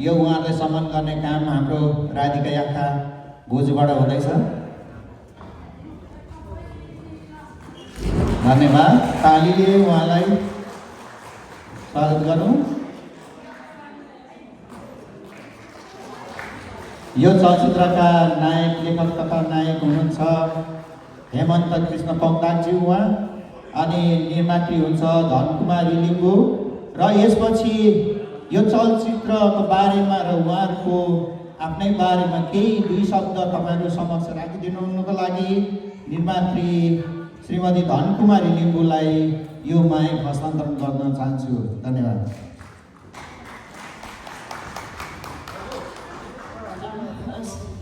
यो उहाँलाई सम्मान गर्ने काम हाम्रो राधिका याखा बोजूबाट हुँदैछ। धन्यवाद। तालीले उहाँलाई स्वागत गरौँ। यो चलचित्रका नायक लेखक तथा नायक हुनुहुन्छ हेमन्त कृष्ण पौगदाकज्यू उहाँ, अनि निर्मात्री हुन्छ धनकुमारी लिम्बू। र यसपछि यो चलचित्रको बारेमा र उहाँहरूको आफ्नै बारेमा केही दुई शब्द तपाईँहरू समक्ष राखिदिनुको लागि निर्मात्री श्रीमती धनकुमारी लिम्बूलाई यो माइक हस्तान्तरण गर्न चाहन्छु। धन्यवाद।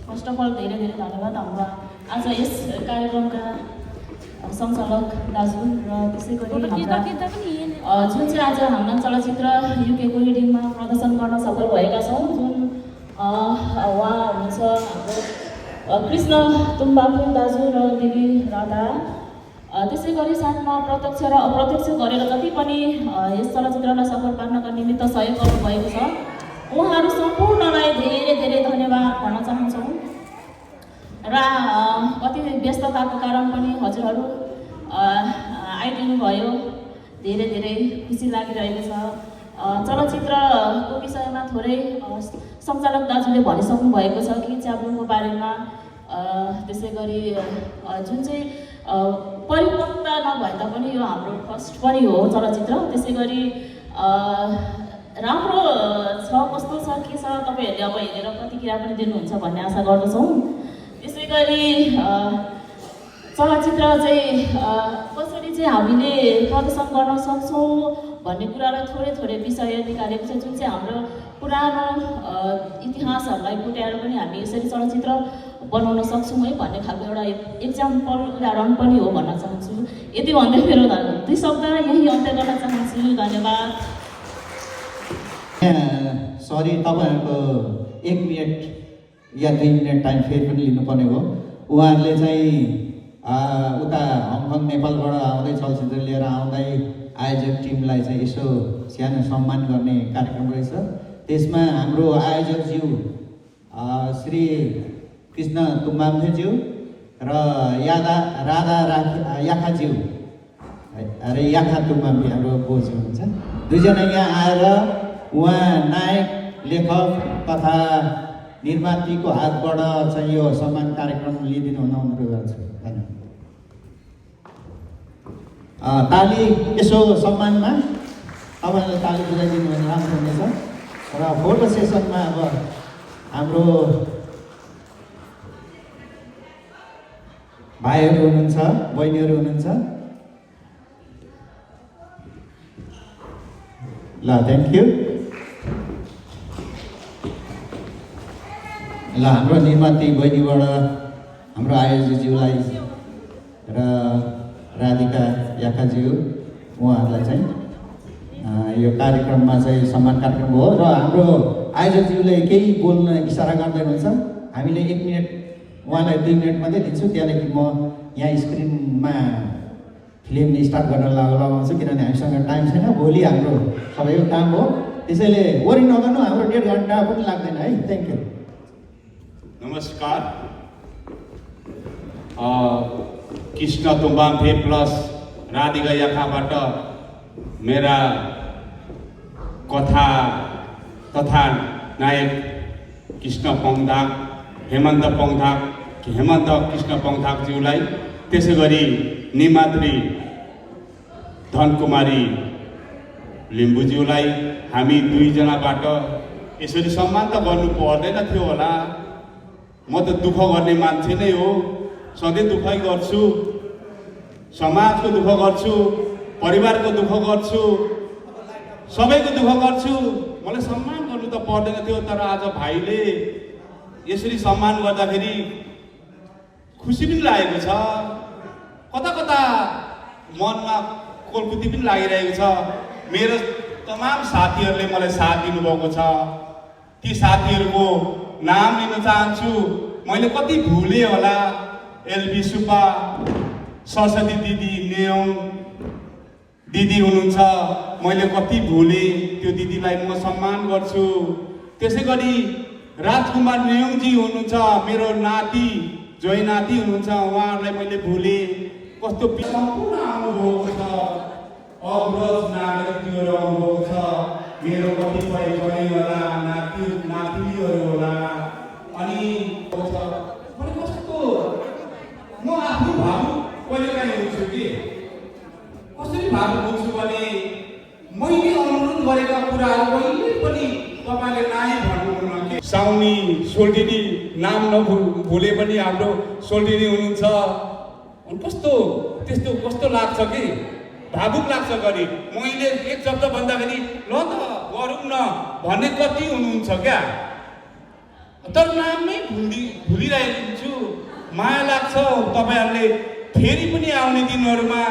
फर्स्ट अफ अल धेरै धेरै धन्यवाद हाम्रो आज यस कार्यक्रमका सञ्चालक दाजु र त्यसै गरी जुन चाहिँ आज हाम्रा चलचित्र युकेको रिडिङमा प्रदर्शन गर्न सफल भएका छौँ। जुन उहाँ हुनुहुन्छ हाम्रो कृष्ण तुम्बाफे दाजु र दिदी राधा। त्यसै गरी साथमा प्रत्यक्ष र अप्रत्यक्ष गरेर जति पनि यस चलचित्रलाई सफल पार्नका निमित्त सहयोग गर्नुभएको छ उहाँहरू सम्पूर्णलाई धेरै धेरै धन्यवाद भन्न चाहन्छौँ। र कति व्यस्तताको कारण पनि हजुरहरू आइदिनु भयो, धेरै धेरै खुसी लागिरहेको छ। चलचित्रको विषयमा थोरै सञ्चालक दाजुले भनिसक्नु भएको छ कि च्याब्लुङको बारेमा। त्यसै गरी जुन चाहिँ परिपक्वता नभए तापनि यो हाम्रो फर्स्ट पनि हो चलचित्र। त्यसै गरी राम्रो छ, कस्तो छ, के छ तपाईँहरूले अब हेरेर प्रतिक्रिया पनि दिनुहुन्छ भन्ने आशा गर्दछौँ। त्यसै गरी चलचित्र चाहिँ कसरी चाहिँ हामीले प्रदर्शन गर्न सक्छौँ भन्ने कुरालाई थोरै थोरै विषय निकालेको छ। जुन चाहिँ हाम्रो पुरानो इतिहासहरूलाई फुट्याएर पनि हामी यसरी चलचित्र बनाउन सक्छौँ है भन्ने खालको एउटा एक्जाम्पल उदाहरण पनि हो भन्न चाहन्छु। यति भन्दै मेरो दुई शब्द यही अन्त्य गर्न चाहन्छु। धन्यवाद। सरी, तपाईँहरूको 1 मिनट या 2 मिनट टाइम फेरि पनि लिनुपर्ने हो। उहाँहरूले चाहिँ उता हङकङ नेपालबाट आउँदै चलचित्र लिएर आउँदै आयोजक टिमलाई चाहिँ यसो सानो सम्मान गर्ने कार्यक्रम रहेछ। त्यसमा हाम्रो आयोजकज्यू श्री कृष्ण तुम्बाम्फेज्यू र राधा याखाज्यू अरे याखा तुम्बाम्फे हाम्रो बोजू हुन्छ। दुईजना यहाँ आएर उहाँ नायक लेखक तथा निर्मात्रीको हातबाट चाहिँ यो सम्मान कार्यक्रम लिइदिनु हुन अनुरोध गर्छु। धन्यवाद। ताली यसो सम्मानमा तपाईँहरूले ताली बुझाइदिनु भने राम्रो हुनेछ। र फोटो सेसनमा अब हाम्रो भाइहरू हुनुहुन्छ, बहिनीहरू हुनुहुन्छ। ल, थ्याङ्क यू। ल, हाम्रो निर्माती बहिनीबाट हाम्रो आयोजकज्यूलाई र राधिका याखाज्यू उहाँहरूलाई चाहिँ यो कार्यक्रममा चाहिँ सम्मान कार्यक्रम हो। र हाम्रो आयोजकज्यूले केही बोल्न इसारा गर्दै हुनुहुन्छ। हामीले 1 मिनट उहाँलाई 2 मिनट मात्रै दिन्छु, त्यहाँदेखि म यहाँ स्क्रिनमा फिल्म स्टार्ट गर्न लगाउँछु, किनभने हामीसँग टाइम छैन। भोलि हाम्रो सबैको काम हो, त्यसैले वरि नगर्नु, हाम्रो 1.5 घन्टा पनि लाग्दैन है। Thank you. नमस्कार। कृष्ण तुम्बाम्फे प्लस राधिका याखाबाट मेरा कथा तथा नायक कृष्ण पौगदाक हेमन्त कृष्ण पौगदाकज्यूलाई, त्यसै गरी निर्मात्री धनकुमारी लिम्बूज्यूलाई हामी दुईजनाबाट यसरी सम्मान त गर्नु पर्दैन थियो होला। म त दुःख गर्ने मान्छे नै हो, सधैँ दुःखै गर्छु, समाजको दुःख गर्छु, परिवारको दुःख गर्छु, सबैको दुःख गर्छु। मलाई सम्मान गर्नु त पर्दैन थियो, तर आज भाइले यसरी सम्मान गर्दाखेरि खुसी पनि लागेको छ, कता कता मनमा कोलकुती पनि लागिरहेको छ। मेरो तमाम साथीहरूले मलाई साथ दिनुभएको छ, ती साथीहरूको नाम लिन चाहन्छु। मैले कति भुलेँ होला। एलबी सुब्बा, सरस्वती दिदी, नेयोङ दिदी हुनुहुन्छ, मैले कति भुलेँ। त्यो दिदीलाई म सम्मान गर्छु। त्यसै गरी राजकुमार नेउङजी हुनुहुन्छ, मेरो नाति जोइ नाति हुनुहुन्छ, उहाँहरूलाई मैले भुलेँ। कस्तो सम्पूर्ण आउनुभएको छ, अग्रज नागरिकहरू आउनुभएको छ, मेरो कतिपय जोइ होला, नातिनीहरू होला। अनि कस्तो म आफ्नो भावुक कहिलेकाहीँ हुन्छु कि कसरी भावुक हुन्छु भने मैले अनुरोध गरेका कुराहरू कहिले पनि तपाईँले नाइ भन्नुहुन्न कि साउनी सोल्टिनी नाम नभुले पनि हाम्रो सोल्टिनी हुनुहुन्छ। कस्तो त्यस्तो कस्तो लाग्छ कि भावुक लाग्छ गरी मैले एक शब्द भन्दाखेरि ल त गरौँ न भन्ने कति हुनुहुन्छ क्या, तर नामै भुलिरहेको छु। माया लाग्छ तपाईँहरूले फेरि पनि आउने दिनहरूमा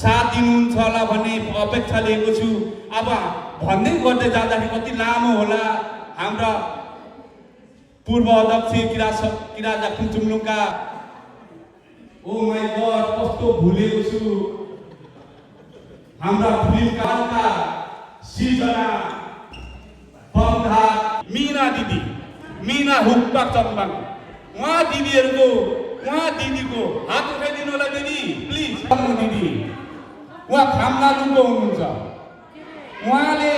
साथ दिनुहुन्छ होला भन्ने अपेक्षा लिएको छु। अब भन्दै गर्दै जाँदाखेरि कति लामो होला। हाम्रा पूर्व अध्यक्ष किराजा कुचुम्लुङका ओ माई गड कस्तो भुलेको छु। हाम्रा फिल्मकारका सिर्जना बन्धा मिना दिदी, मिना हुक्का चम्बाङ, उहाँ दिदीको हात उठाइदिनु होला दिदी प्लिज। दिदी उहाँ खामगालुङको हुनुहुन्छ, उहाँले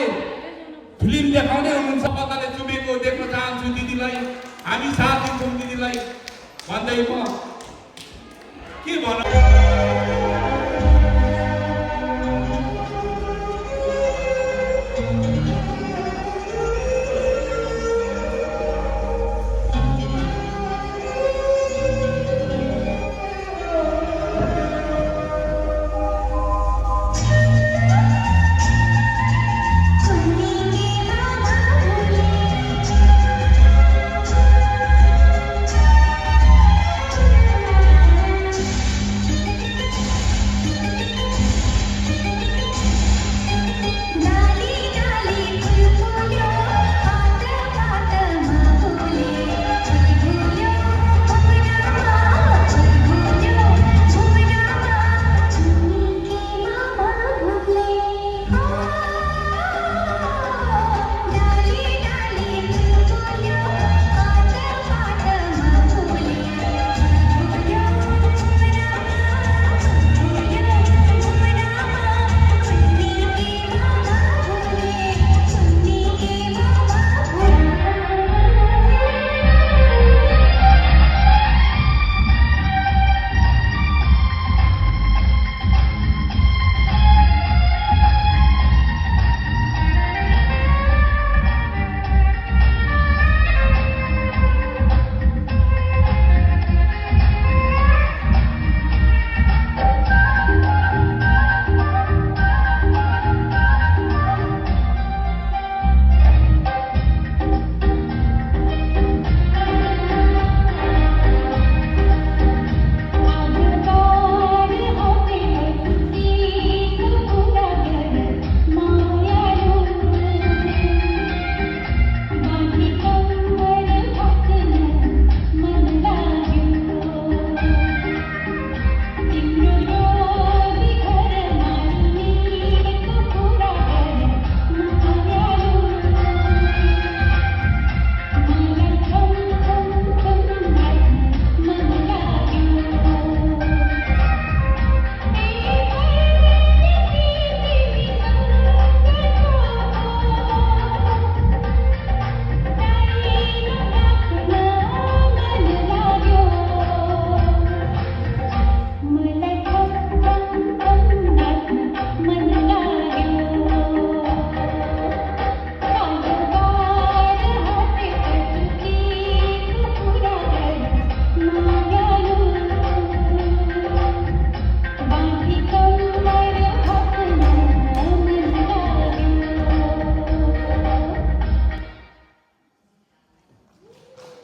फिल्म देखाउँदै हुनुहुन्छ। कताले चुमेको देख्न चाहन्छु दिदीलाई, हामी साथ दिन्छौँ दिदीलाई भन्दै म के भनौँ।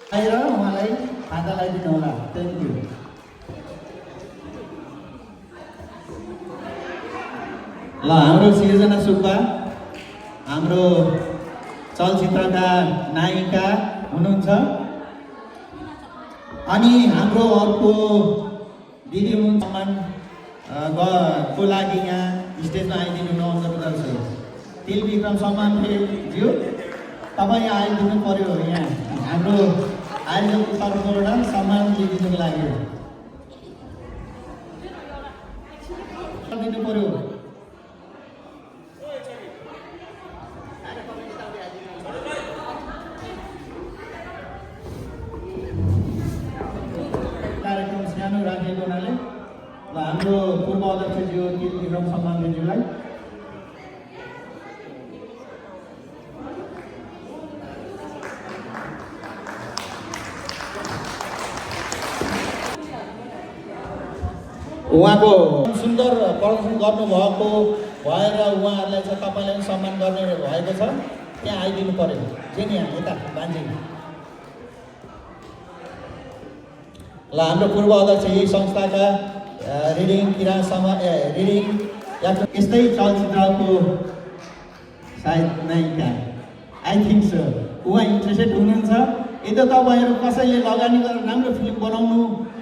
आएर उहाँलाई खाता लगाइदिनु होला। Thank you. ल हाम्रो सिर्जना सुब्बा हाम्रो चलचित्रका नायिका हुनुहुन्छ अनि हाम्रो अर्को दिदी हुनुहुन्छ सम्मानको लागि यहाँ स्टेजमा आइदिनु अनुरोध गर्छु। तिलविक्रम सम्मान ज्यू तपाईँ आइदिनु पर्यो यहाँ हाम्रो आयोजकको तर्फबाट सम्मान लिइदिनुको लागि दिनु पर्यो। कार्यक्रम सानो राखिएको हुनाले र हाम्रो पूर्व अध्यक्षज्यू विक्रम सम्मानज्यूलाई उहाँको सुन्दर प्रदर्शन गर्नुभएको भएर उहाँहरूलाई चाहिँ तपाईँले पनि सम्मान गर्ने भएको छ। त्यहाँ आइदिनु पर्यो चाहिँ यहाँ यता मान्छे ल हाम्रो पूर्व अध्यक्ष यही संस्थाका रिडिङ रिडिङ या यस्तै चलचित्रको सायद नायिका आई थिङ्क सो उहाँ इन्ट्रेस्टेड हुनुहुन्छ। यदि तपाईँहरू कसैले लगानी गरेर राम्रो फिल्म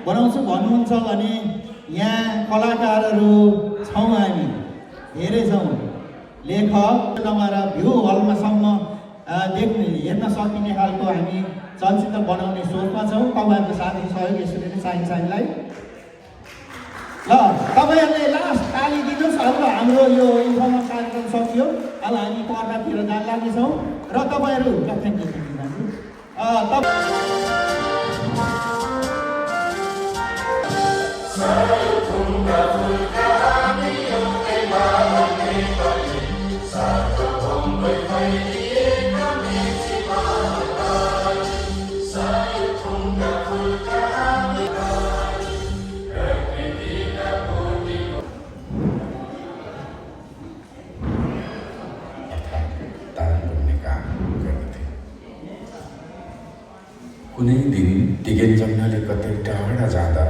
बनाउँछु भन्नुहुन्छ भने यहाँ कलाकारहरू छौँ, हामी धेरै छौँ। लेखक नभएर भ्यू हलमासम्म हेर्न सकिने खालको हामी चलचित्र बनाउने सोचमा छौँ। तपाईँहरूको साथी सहयोग यसरी नै चाहिन्छ हामीलाई। ल तपाईँहरूले लास्ट ताली दिनुहोस्। अब हाम्रो यो इन्फर्मल कार्यक्रम सकियो। अब हामी पर्दातिर जान लाग्नेछौँ र तपाईँहरू थ्याङ्क यू कुनै दिन टिकेन जङ्गले कतै टाढा जाँदा